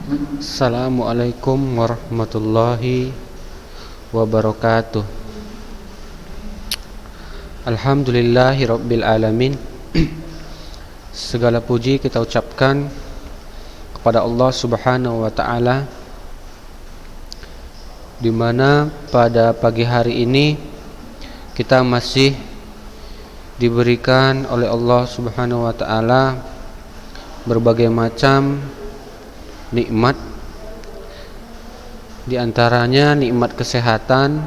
Assalamualaikum warahmatullahi wabarakatuh. Alhamdulillahi rabbil alamin. Segala puji kita ucapkan kepada Allah Subhanahu wa taala, di mana pada pagi hari ini kita masih diberikan oleh Allah Subhanahu wa taala berbagai macam nikmat, di antaranya nikmat kesehatan,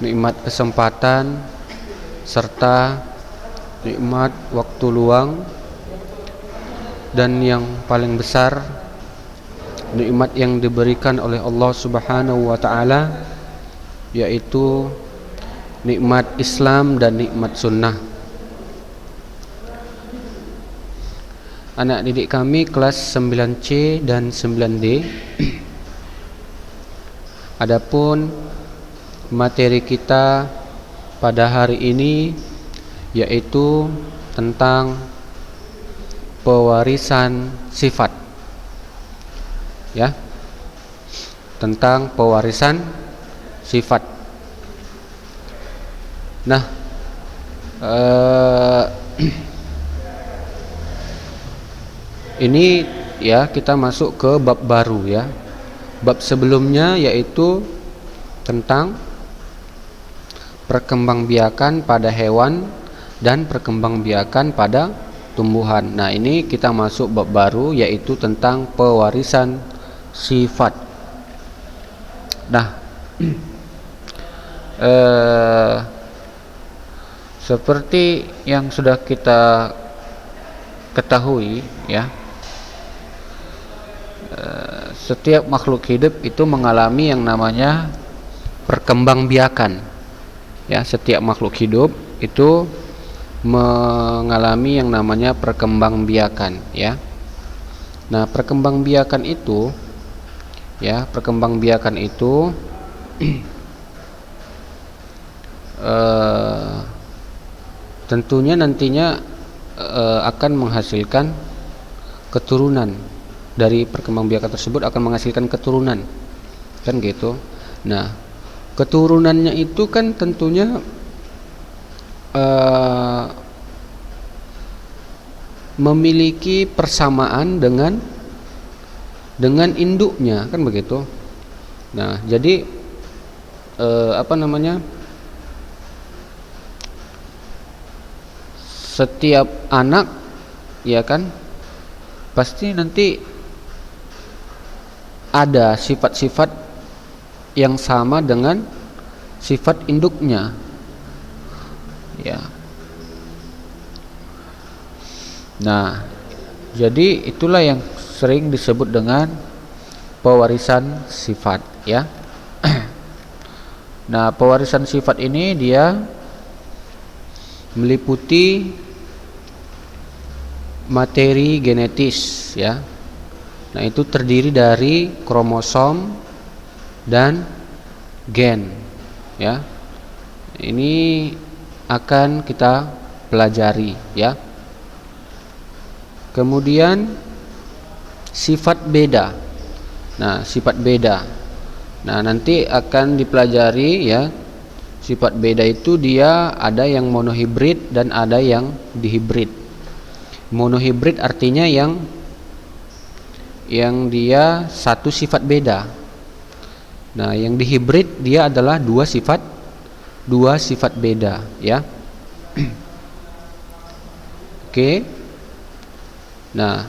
nikmat kesempatan, serta nikmat waktu luang, dan yang paling besar nikmat yang diberikan oleh Allah Subhanahu wa taala, yaitu nikmat Islam dan nikmat sunnah. Anak didik kami kelas 9C dan 9D. Adapun materi kita pada hari ini yaitu tentang pewarisan sifat. Ya. Tentang pewarisan sifat. Nah, ini ya, kita masuk ke bab baru ya. Bab sebelumnya yaitu tentang perkembangbiakan pada hewan dan perkembangbiakan pada tumbuhan. Nah, ini kita masuk bab baru yaitu tentang pewarisan sifat. Nah, seperti yang sudah kita ketahui ya, setiap makhluk hidup itu mengalami yang namanya perkembangbiakan. Ya, setiap makhluk hidup itu mengalami yang namanya perkembangbiakan ya. Nah, perkembangbiakan itu ya, perkembangbiakan itu tentunya nantinya akan menghasilkan keturunan. Dari perkembangbiakan tersebut akan menghasilkan keturunan, kan gitu. Nah, keturunannya itu kan tentunya memiliki persamaan dengan induknya, kan begitu. Nah, jadi setiap anak ya kan pasti nanti ada sifat-sifat yang sama dengan sifat induknya ya. Nah, jadi itulah yang sering disebut dengan pewarisan sifat ya. Nah, pewarisan sifat ini dia meliputi materi genetis ya. Nah, itu terdiri dari kromosom dan gen ya. Ini akan kita pelajari ya. Kemudian sifat beda. Nah, sifat beda. Nah, nanti akan dipelajari ya. Sifat beda itu dia ada yang monohibrid dan ada yang dihibrid. Monohibrid artinya yang dia satu sifat beda. Nah, yang dihibrid dia adalah dua sifat beda ya. Oke. Nah,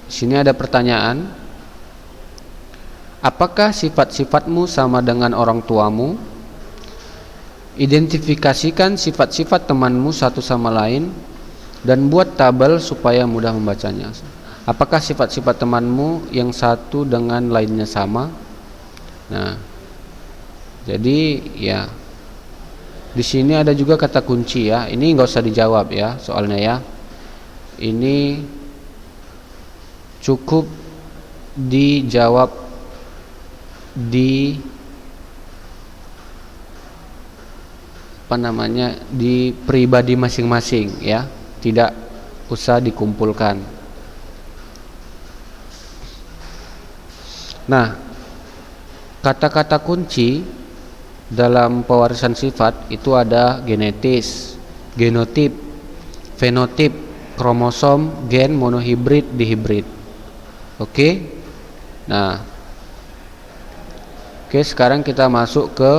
sini ada pertanyaan. Apakah sifat-sifatmu sama dengan orang tuamu? Identifikasikan sifat-sifat temanmu satu sama lain dan buat tabel supaya mudah membacanya. Apakah sifat-sifat temanmu yang satu dengan lainnya sama? Nah, jadi ya, di sini ada juga kata kunci ya. Ini nggak usah dijawab ya soalnya ya. Ini cukup dijawab di di pribadi masing-masing ya, tidak usah dikumpulkan. Nah, kata-kata kunci dalam pewarisan sifat itu ada genetis, genotip, fenotip, kromosom, gen, monohibrid, dihibrid. Oke. Nah, oke, sekarang kita masuk ke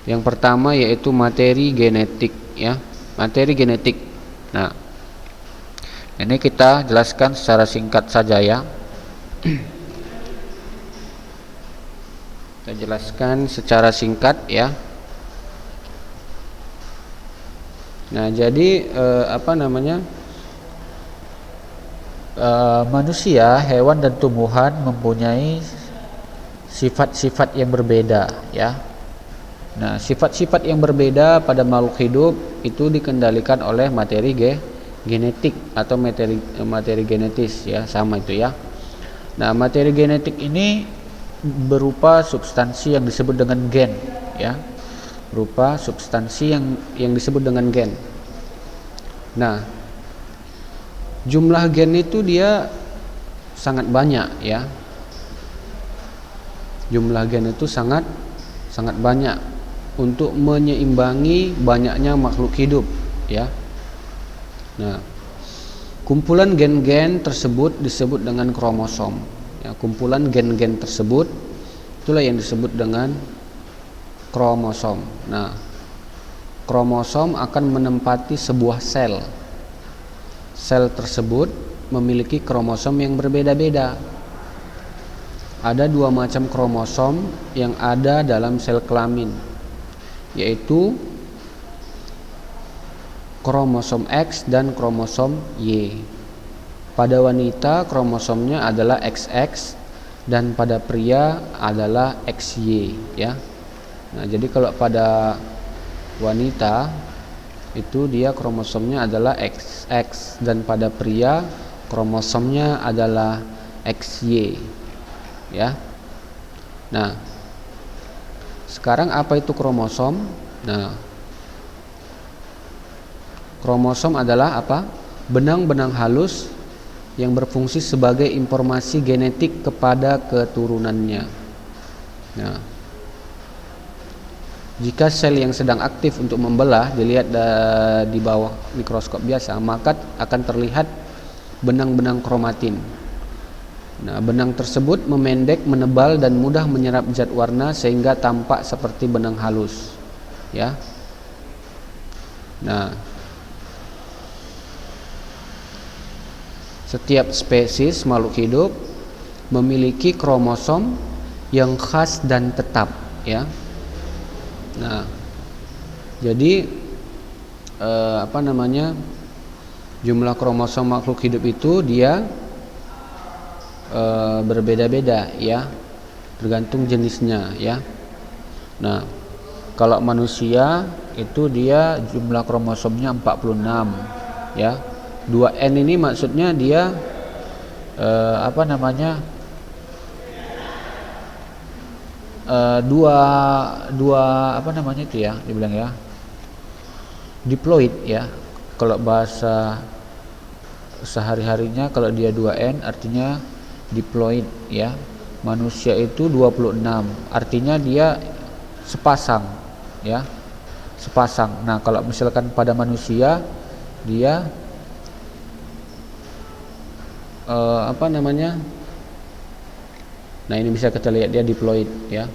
yang pertama, yaitu materi genetik ya. Materi genetik. Nah, ini kita jelaskan secara singkat saja ya. Kita jelaskan secara singkat ya. Nah, jadi manusia, hewan dan tumbuhan mempunyai sifat-sifat yang berbeda ya. Nah, sifat-sifat yang berbeda pada makhluk hidup itu dikendalikan oleh materi genetik atau materi genetis ya, sama itu ya. Nah, materi genetik ini berupa substansi yang disebut dengan gen ya. Berupa substansi yang disebut dengan gen. Nah, jumlah gen itu dia sangat banyak ya. Jumlah gen itu sangat banyak untuk menyeimbangi banyaknya makhluk hidup ya. Nah, kumpulan gen-gen tersebut disebut dengan kromosom ya. Kumpulan gen-gen tersebut itulah yang disebut dengan kromosom. Nah, kromosom akan menempati sebuah sel. Sel tersebut memiliki kromosom yang berbeda-beda. Ada dua macam kromosom yang ada dalam sel kelamin, yaitu kromosom X dan kromosom Y. Pada wanita kromosomnya adalah XX dan pada pria adalah XY ya. Nah, jadi kalau pada wanita itu dia kromosomnya adalah XX dan pada pria kromosomnya adalah XY ya. Nah, sekarang apa itu kromosom? Nah, kromosom adalah apa? Benang-benang halus yang berfungsi sebagai informasi genetik kepada keturunannya. Nah, jika sel yang sedang aktif untuk membelah dilihat di bawah mikroskop biasa, maka akan terlihat benang-benang kromatin. Nah, benang tersebut memendek, menebal dan mudah menyerap zat warna sehingga tampak seperti benang halus. Ya. Nah, setiap spesies makhluk hidup memiliki kromosom yang khas dan tetap, ya. Nah, jadi jumlah kromosom makhluk hidup itu dia berbeda-beda, ya, tergantung jenisnya, ya. Nah, kalau manusia itu dia jumlah kromosomnya 46, ya. 2N ini maksudnya dia dibilang ya, diploid, ya. Kalau bahasa sehari-harinya kalau dia 2N artinya diploid, ya. Manusia itu 26, artinya dia sepasang, ya. Sepasang. Nah, kalau misalkan pada manusia dia nah ini bisa kita lihat dia diploid, ya.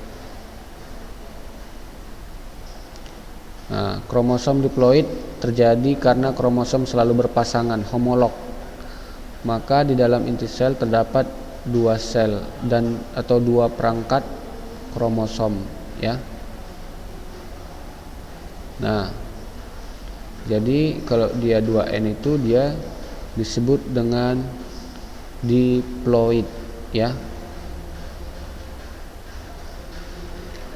Nah, kromosom diploid terjadi karena kromosom selalu berpasangan, homolog. Maka di dalam inti sel terdapat dua sel atau dua perangkat kromosom, ya. Nah, jadi kalau dia 2N itu dia disebut dengan diploid, ya.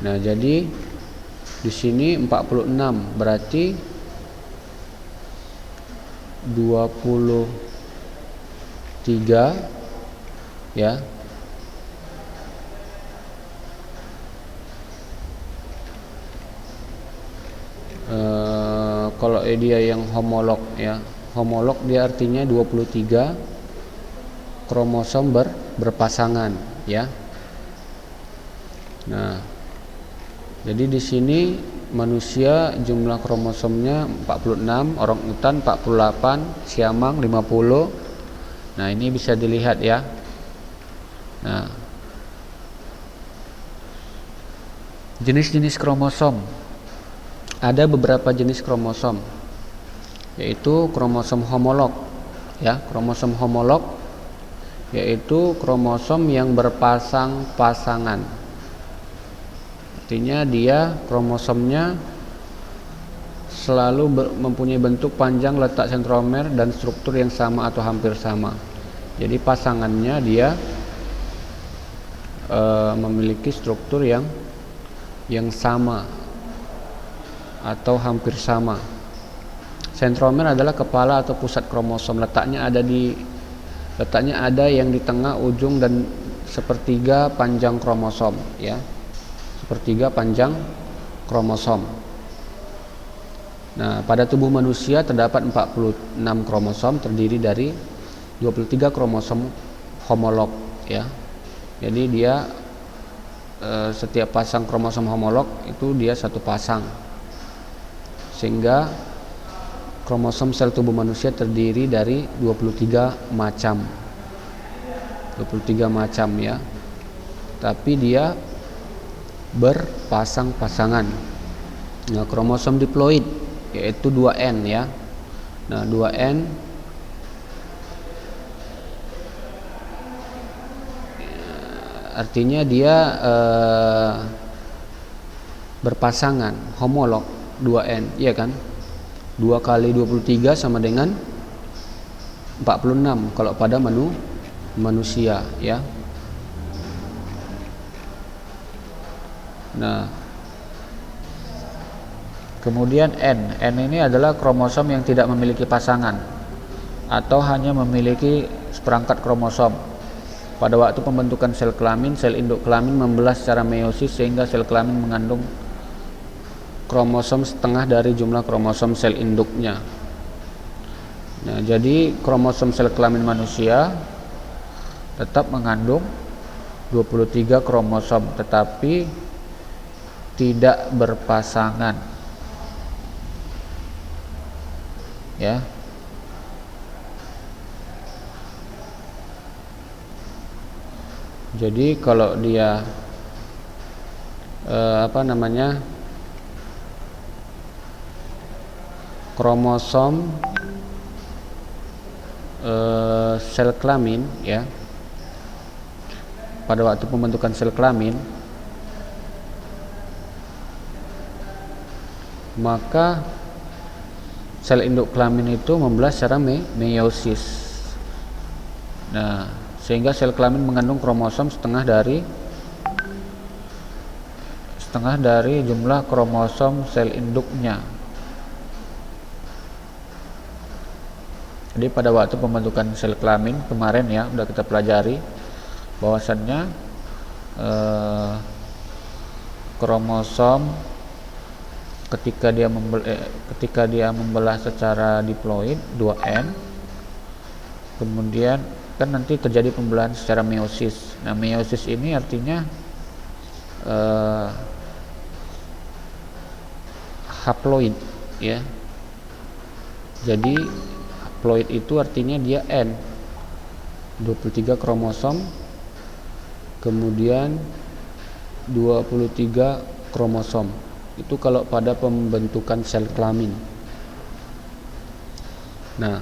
Nah, jadi di sini 46 berarti 23, ya. Kalau dia yang homolog, ya. Homolog dia artinya 23 kromosom berpasangan, ya. Nah, jadi di sini manusia jumlah kromosomnya 46, orangutan 48, siamang 50. Nah, ini bisa dilihat ya. Nah, jenis-jenis kromosom. Ada beberapa jenis kromosom, yaitu kromosom homolog ya. Kromosom homolog yaitu kromosom yang berpasang-pasangan. Artinya dia kromosomnya selalu mempunyai bentuk panjang, letak sentromer dan struktur yang sama atau hampir sama. Jadi pasangannya dia memiliki struktur yang sama atau hampir sama. Sentromer adalah kepala atau pusat kromosom. Letaknya ada yang di tengah ujung dan sepertiga panjang kromosom ya. Sepertiga panjang kromosom. Nah, pada tubuh manusia terdapat 46 kromosom terdiri dari 23 kromosom homolog ya. Jadi dia setiap pasang kromosom homolog itu dia satu pasang. Sehingga kromosom sel tubuh manusia terdiri dari 23 macam. 23 macam ya. Tapi dia berpasang-pasangan. Nah, kromosom diploid yaitu 2N ya. Nah, 2N artinya dia berpasangan, homolog 2N, iya kan? 2 kali 23 sama dengan 46 kalau pada manusia ya. Nah, kemudian N ini adalah kromosom yang tidak memiliki pasangan atau hanya memiliki seperangkat kromosom. Pada waktu pembentukan sel kelamin, sel induk kelamin membelah secara meiosis sehingga sel kelamin mengandung kromosom setengah dari jumlah kromosom sel induknya. Nah, jadi kromosom sel kelamin manusia tetap mengandung 23 kromosom tetapi tidak berpasangan ya. Jadi kalau dia kromosom sel kelamin ya, pada waktu pembentukan sel kelamin, maka sel induk kelamin itu membelah secara meiosis. Nah, sehingga sel kelamin mengandung kromosom setengah dari jumlah kromosom sel induknya. Jadi pada waktu pembentukan sel kelamin kemarin ya udah kita pelajari bahwasannya kromosom ketika dia membelah secara diploid 2N, kemudian kan nanti terjadi pembelahan secara meiosis. Nah, meiosis ini artinya haploid ya. Jadi haploid itu artinya dia N, 23 kromosom, kemudian 23 kromosom. Itu kalau pada pembentukan sel kelamin. Nah,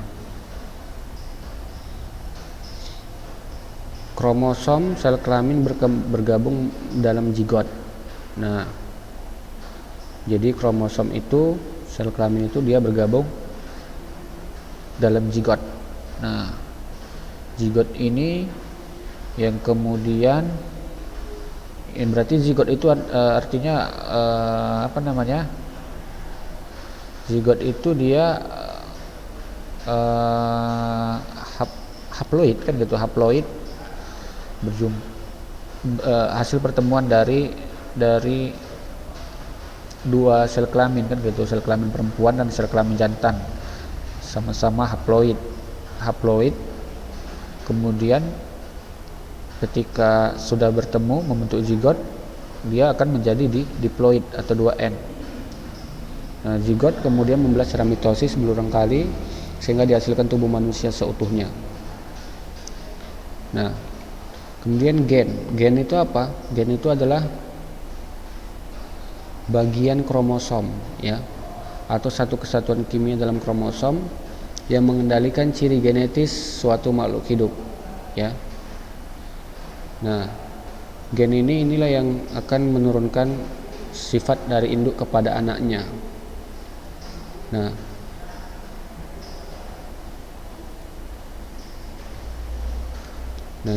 kromosom sel kelamin bergabung dalam zigot. Nah, jadi kromosom itu, sel kelamin itu dia bergabung dalam zigot. Nah, zigot ini yang kemudian berarti zigot itu artinya zigot itu dia haploid kan gitu. Haploid hasil pertemuan dari dua sel kelamin kan gitu, sel kelamin perempuan dan sel kelamin jantan, sama-sama haploid. Kemudian Ketika sudah bertemu membentuk zigot, dia akan menjadi diploid atau 2N. Nah, zigot kemudian membelah secara mitosis berulang kali sehingga dihasilkan tubuh manusia seutuhnya. Nah, kemudian gen itu apa? Gen itu adalah bagian kromosom, ya, atau satu kesatuan kimia dalam kromosom yang mengendalikan ciri genetis suatu makhluk hidup, ya. Nah, gen inilah yang akan menurunkan sifat dari induk kepada anaknya. Nah,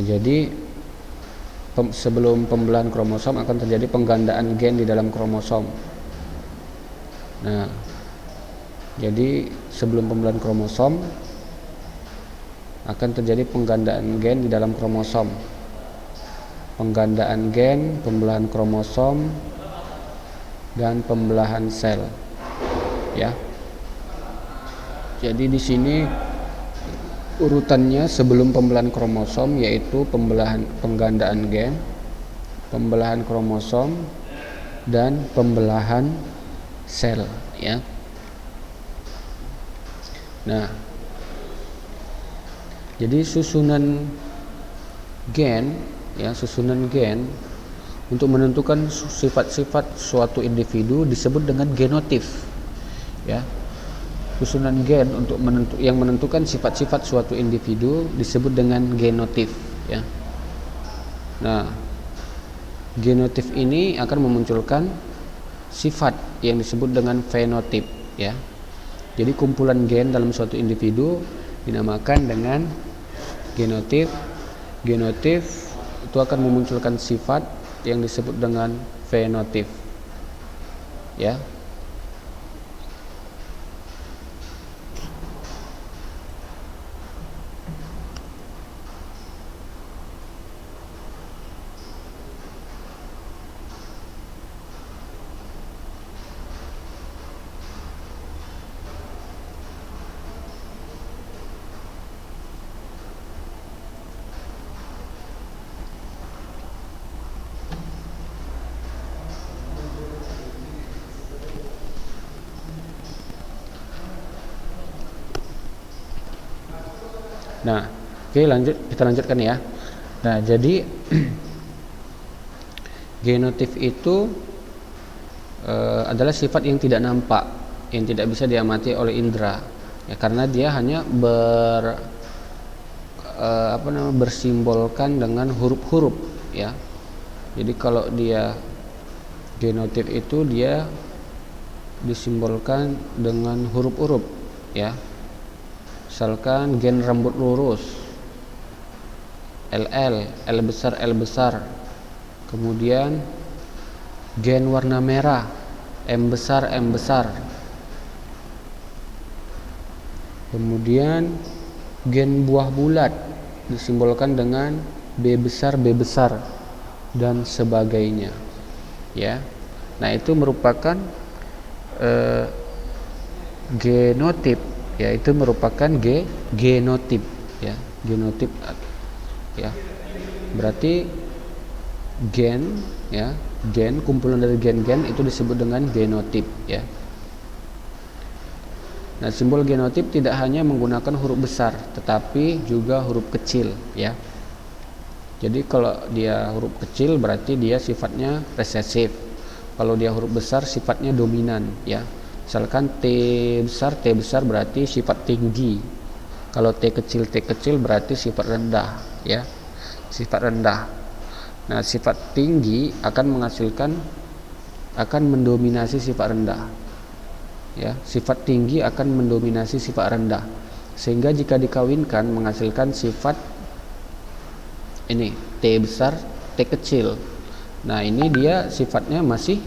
jadi sebelum pembelahan kromosom akan terjadi penggandaan gen di dalam kromosom. Nah, jadi sebelum pembelahan kromosom akan terjadi penggandaan gen di dalam kromosom. Penggandaan gen, pembelahan kromosom, dan pembelahan sel. Ya. Jadi di sini urutannya sebelum pembelahan kromosom yaitu penggandaan gen, pembelahan kromosom, dan pembelahan sel, ya. Nah, jadi susunan gen untuk menentukan sifat-sifat suatu individu disebut dengan genotif, ya. Susunan gen untuk yang menentukan sifat-sifat suatu individu disebut dengan genotif, ya. Nah, genotif ini akan memunculkan sifat yang disebut dengan fenotip, ya. Jadi kumpulan gen dalam suatu individu dinamakan dengan genotif. Genotif itu akan memunculkan sifat yang disebut dengan fenotip, ya. Nah, oke, kita lanjutkan ya. Nah, jadi genotif itu adalah sifat yang tidak nampak, yang tidak bisa diamati oleh indera, ya, karena dia hanya bersimbolkan dengan huruf-huruf, ya. Jadi kalau dia genotif itu dia disimbolkan dengan huruf-huruf, ya. Misalkan gen rambut lurus, LL, L besar. Kemudian gen warna merah, M besar. Kemudian gen buah bulat disimbolkan dengan B besar dan sebagainya, ya. Nah, itu merupakan genotip, yaitu merupakan genotip, ya. Genotip, ya. Berarti gen, ya, gen kumpulan dari gen-gen itu disebut dengan genotip, ya. Nah, simbol genotip tidak hanya menggunakan huruf besar tetapi juga huruf kecil, ya. Jadi kalau dia huruf kecil berarti dia sifatnya resesif. Kalau dia huruf besar sifatnya dominan, ya. Misalkan T besar berarti sifat tinggi. Kalau T kecil berarti sifat rendah, ya. Sifat rendah. Nah, sifat tinggi akan mendominasi sifat rendah, ya. Sifat tinggi akan mendominasi sifat rendah, sehingga jika dikawinkan menghasilkan sifat ini T besar T kecil. Nah, ini dia sifatnya masih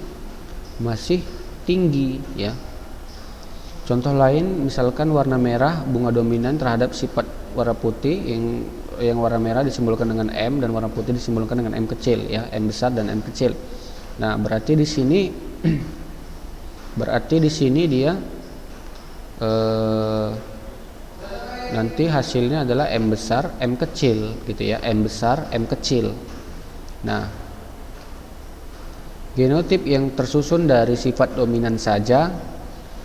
tinggi, ya. Contoh lain misalkan warna merah bunga dominan terhadap sifat warna putih, yang warna merah disimbolkan dengan M dan warna putih disimbolkan dengan M kecil, ya, M besar dan M kecil. Nah, berarti di sini dia nanti hasilnya adalah M besar M kecil gitu ya, M besar M kecil. Nah, genotip yang tersusun dari sifat dominan saja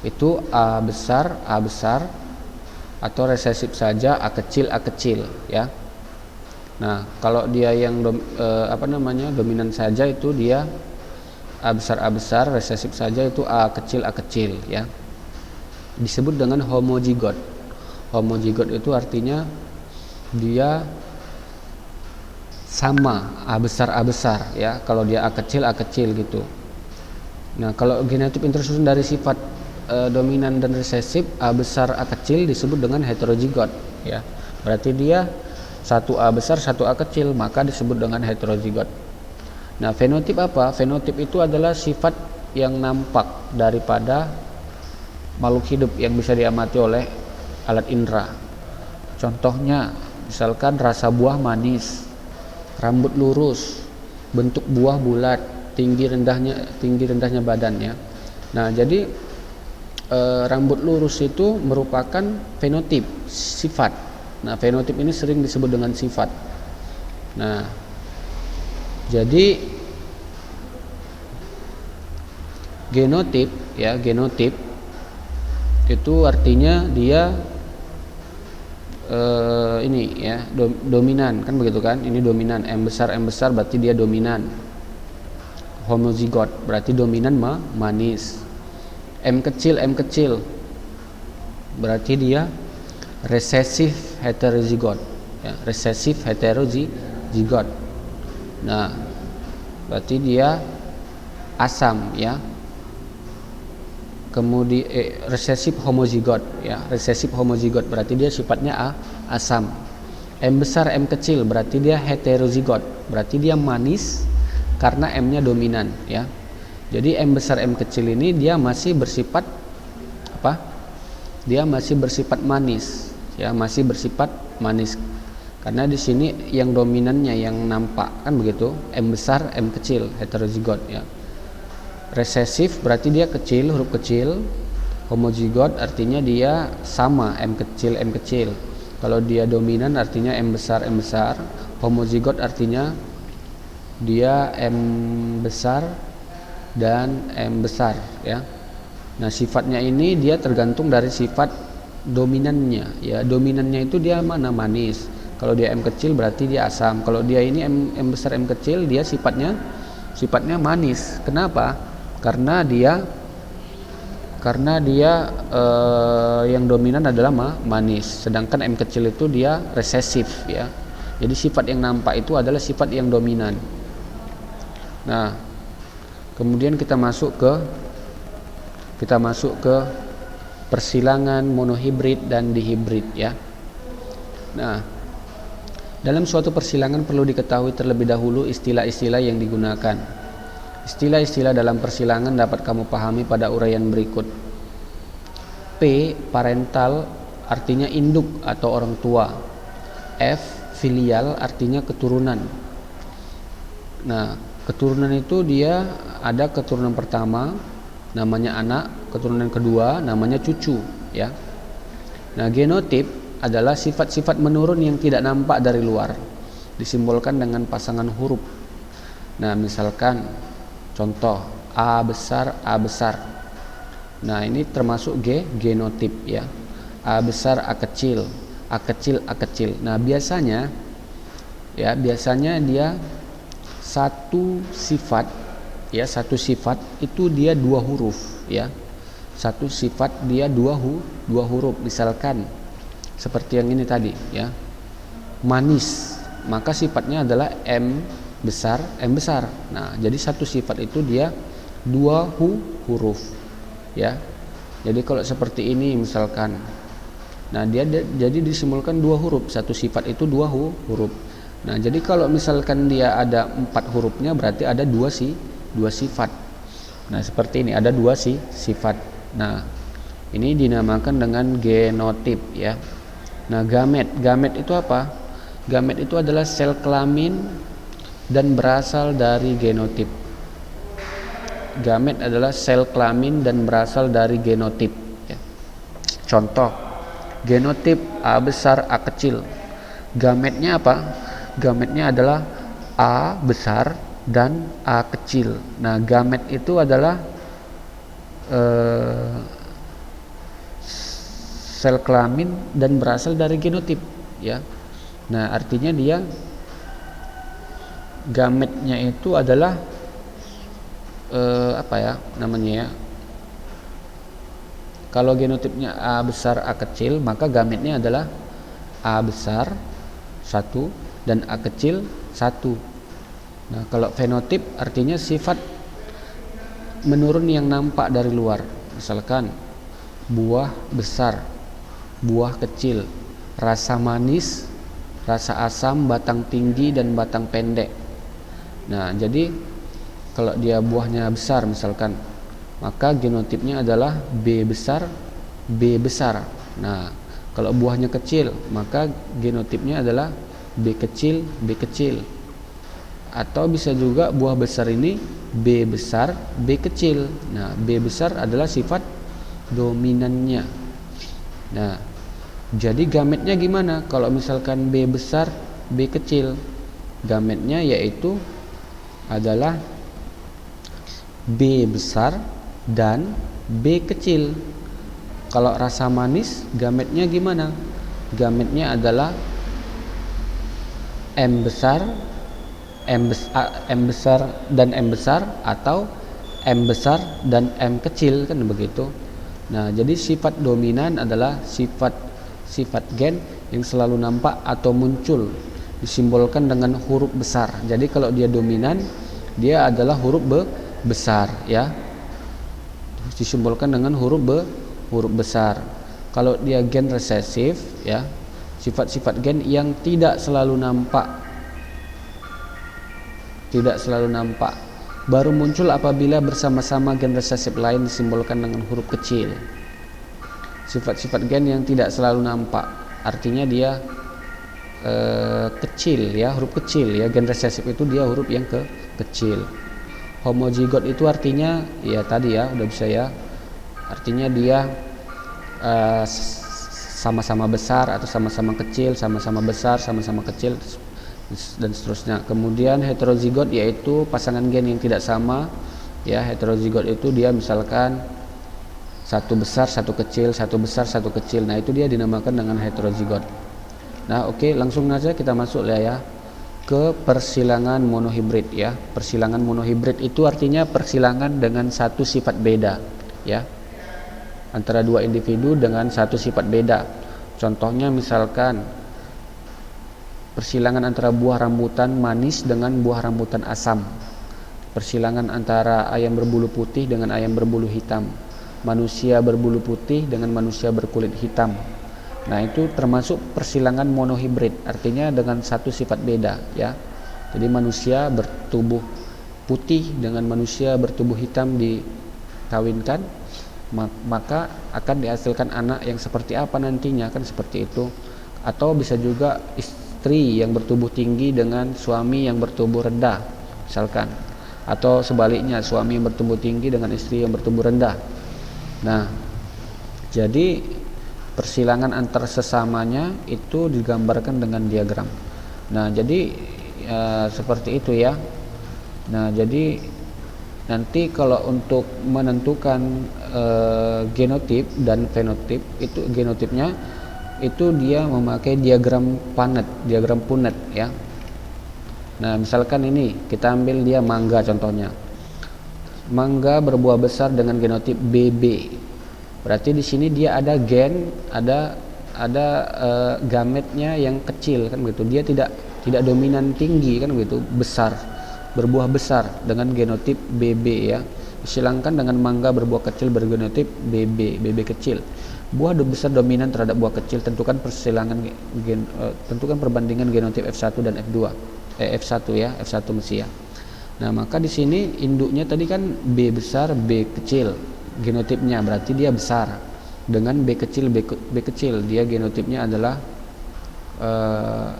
itu A besar atau resesif saja A kecil ya. Nah, kalau dia yang dominan saja itu dia A besar, resesif saja itu A kecil ya. Disebut dengan homozigot. Homozigot itu artinya dia sama A besar ya. Kalau dia A kecil gitu. Nah, kalau genotip yang tersusun dari sifat dominan dan resesif A besar A kecil disebut dengan heterozigot ya. Berarti dia satu A besar satu A kecil, maka disebut dengan heterozigot. Nah, fenotip apa? Fenotip itu adalah sifat yang nampak daripada makhluk hidup yang bisa diamati oleh alat indera. Contohnya, misalkan rasa buah manis, rambut lurus, bentuk buah bulat, tinggi rendahnya badannya. Nah, jadi rambut lurus itu merupakan fenotip, sifat. Nah, fenotip ini sering disebut dengan sifat. Nah, jadi genotip itu artinya dia dominan kan begitu kan? Ini dominan M besar berarti dia dominan. Homozigot berarti dominan manis. M kecil berarti dia resesif heterozigot ya, resesif heterozigot. Nah, berarti dia asam ya. Kemudian resesif homozigot ya, resesif homozigot berarti dia sifatnya asam. M besar M kecil berarti dia heterozigot, berarti dia manis karena M-nya dominan ya. Jadi M besar M kecil ini dia masih bersifat apa? Dia masih bersifat manis ya, masih bersifat manis. Karena di sini yang dominannya yang nampak kan begitu, M besar M kecil heterozigot ya. Resesif berarti dia kecil, huruf kecil. Homozigot artinya dia sama M kecil. Kalau dia dominan artinya M besar. Homozigot artinya dia M besar dan M besar ya. Nah, sifatnya ini dia tergantung dari sifat dominannya ya. Dominannya itu dia mana? Manis. Kalau dia M kecil berarti dia asam. Kalau dia ini M besar M kecil dia sifatnya manis. Kenapa? Karena dia yang dominan adalah manis. Sedangkan M kecil itu dia resesif ya. Jadi sifat yang nampak itu adalah sifat yang dominan. Nah, kemudian kita masuk ke persilangan monohibrid dan dihibrid ya. Nah, dalam suatu persilangan perlu diketahui terlebih dahulu istilah-istilah yang digunakan. Istilah-istilah dalam persilangan dapat kamu pahami pada uraian berikut. P. Parental artinya induk atau orang tua. F. Filial artinya keturunan. Nah, keturunan itu dia ada keturunan pertama namanya anak, keturunan kedua namanya cucu ya. Nah, genotip adalah sifat-sifat menurun yang tidak nampak dari luar, disimbolkan dengan pasangan huruf. Nah, misalkan contoh A besar. Nah, ini termasuk genotip ya. A besar A kecil. Nah, biasanya dia satu sifat itu dia dua huruf ya. Satu sifat dia dua huruf. Misalkan seperti yang ini tadi ya, manis, maka sifatnya adalah M besar. Nah, jadi satu sifat itu dia dua huruf ya. Jadi kalau seperti ini misalkan, nah dia jadi disimbolkan dua huruf. Satu sifat itu dua huruf. Nah, jadi kalau misalkan dia ada 4 hurufnya berarti ada dua sifat. Nah, seperti ini ada dua sifat. Nah, ini dinamakan dengan genotip ya. Nah, gamet itu apa? Gamet itu adalah sel kelamin dan berasal dari genotip. Gamet adalah sel kelamin dan berasal dari genotip ya. Contoh, Genotip A besar A kecil. Gametnya apa? Gametnya adalah A besar dan A kecil. Nah, gamet itu adalah sel kelamin dan berasal dari genotip, ya. Nah, artinya dia gametnya itu adalah apa ya namanya ya? Kalau genotipnya A besar A kecil, maka gametnya adalah A besar 1 dan A kecil 1. Nah, kalau fenotip artinya sifat menurun yang nampak dari luar. Misalkan buah besar, buah kecil, rasa manis, rasa asam, batang tinggi dan batang pendek. Nah, jadi kalau dia buahnya besar misalkan, maka genotipnya adalah B besar B besar. Nah, kalau buahnya kecil, maka genotipnya adalah B kecil B kecil. Atau bisa juga buah besar ini B besar B kecil. Nah, B besar adalah sifat dominannya. Nah, jadi gametnya gimana? Kalau misalkan B besar B kecil, gametnya yaitu adalah B besar dan B kecil. Kalau rasa manis, gametnya gimana? Gametnya adalah M besar M besar dan M besar, atau M besar dan M kecil, kan begitu. Nah, jadi sifat dominan adalah sifat gen yang selalu nampak atau muncul, disimbolkan dengan huruf besar. Jadi kalau dia dominan, dia adalah huruf besar, ya. Disimbolkan dengan huruf besar. Kalau dia gen resesif, ya, sifat-sifat gen yang tidak selalu nampak, baru muncul apabila bersama-sama gen resesif lain disimbolkan dengan huruf kecil. Sifat-sifat gen yang tidak selalu nampak artinya dia kecil, ya, huruf kecil, ya. Gen resesif itu dia huruf yang kecil. Homozigot itu artinya ya tadi, ya, udah bisa, ya, artinya dia sama-sama besar atau sama-sama kecil, sama-sama besar, sama-sama kecil, dan seterusnya. Kemudian heterozigot yaitu pasangan gen yang tidak sama, ya. Heterozigot itu dia misalkan satu besar satu kecil, satu besar satu kecil. Nah, itu dia dinamakan dengan heterozigot. Nah, oke, langsung aja kita masuk ya ke persilangan monohibrid, ya. Persilangan monohibrid itu artinya persilangan dengan satu sifat beda, ya, antara dua individu dengan satu sifat beda. Contohnya misalkan persilangan antara buah rambutan manis dengan buah rambutan asam, persilangan antara ayam berbulu putih dengan ayam berbulu hitam, manusia berbulu putih dengan manusia berkulit hitam. Nah, itu termasuk persilangan monohibrid, artinya dengan satu sifat beda, ya. Jadi manusia bertubuh putih dengan manusia bertubuh hitam dikawinkan, maka akan dihasilkan anak yang seperti apa nantinya, kan seperti itu. Atau bisa juga istri yang bertubuh tinggi dengan suami yang bertubuh rendah, misalkan. Atau sebaliknya, suami yang bertubuh tinggi dengan istri yang bertubuh rendah. Nah, jadi persilangan antar sesamanya itu digambarkan dengan diagram. Nah, jadi seperti itu, ya. Nah, jadi nanti kalau untuk menentukan genotip dan fenotip, itu genotipnya itu dia memakai diagram Punnett, ya. Nah, misalkan ini kita ambil dia mangga contohnya. Mangga berbuah besar dengan genotip BB. Berarti di sini dia ada gen, ada gametnya yang kecil, kan begitu. Dia tidak dominan tinggi, kan begitu, besar, berbuah besar dengan genotip BB, ya. Disilangkan dengan mangga berbuah kecil bergenotip BB kecil. Buah besar dominan terhadap buah kecil, tentukan tentukan perbandingan genotip F1 dan F2. F1, ya, F1 Mesia. Nah, maka di sini induknya tadi kan B besar B kecil. Genotipnya berarti dia besar, dengan B kecil B kecil dia genotipnya adalah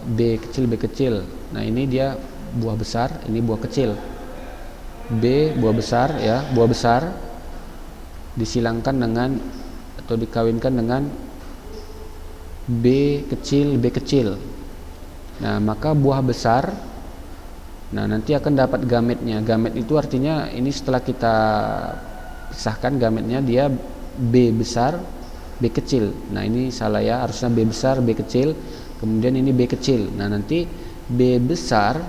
B kecil. Nah, ini dia buah besar, ini buah kecil. B buah besar, ya, buah besar disilangkan dengan atau dikawinkan dengan B kecil B kecil. Nah, maka buah besar, nah nanti akan dapat gametnya. Gamet itu artinya ini setelah kita pisahkan gametnya, dia B besar B kecil. Nah ini salah ya, harusnya B besar B kecil, kemudian ini B kecil. Nah nanti B besar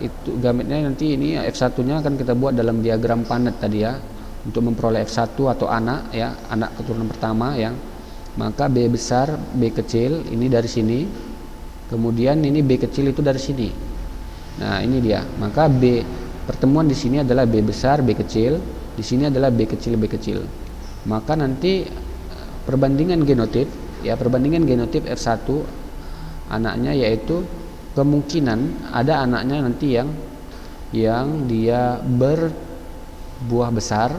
itu gametnya, nanti ini F1 nya akan kita buat dalam diagram Punnett tadi ya, untuk memperoleh F1 atau anak ya, anak keturunan pertama ya. Maka B besar B kecil ini dari sini, kemudian ini B kecil itu dari sini. Nah ini dia, maka B pertemuan di sini adalah B besar B kecil, di sini adalah B kecil B kecil. Maka nanti perbandingan genotip ya, perbandingan genotip F1 anaknya, yaitu kemungkinan ada anaknya nanti yang dia berbuah besar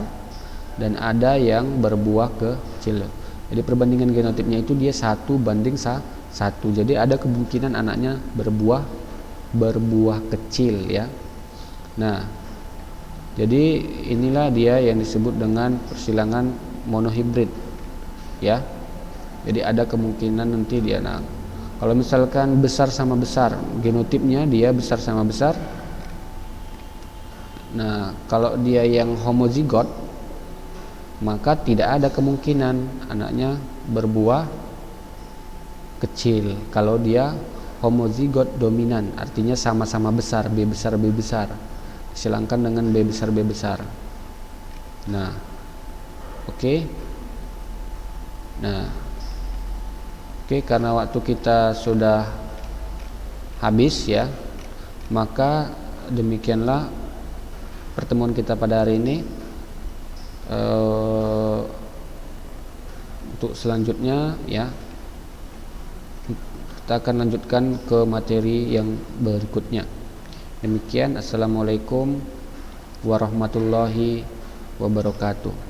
dan ada yang berbuah kecil. Jadi perbandingan genotipnya itu dia 1:1. Jadi ada kemungkinan anaknya berbuah kecil ya. Nah, jadi inilah dia yang disebut dengan persilangan monohibrid ya. Jadi ada kemungkinan nanti dia, nah kalau misalkan besar sama besar, genotipnya dia besar sama besar. Nah, kalau dia yang homozigot, maka tidak ada kemungkinan anaknya berbuah kecil. Kalau dia homozigot dominan, artinya sama-sama besar, B besar B besar, silangkan dengan B besar B besar. Nah, oke. Nah, oke, karena waktu kita sudah habis ya, maka demikianlah pertemuan kita pada hari ini. Untuk selanjutnya ya, kita akan lanjutkan ke materi yang berikutnya. Demikian, assalamualaikum warahmatullahi wabarakatuh.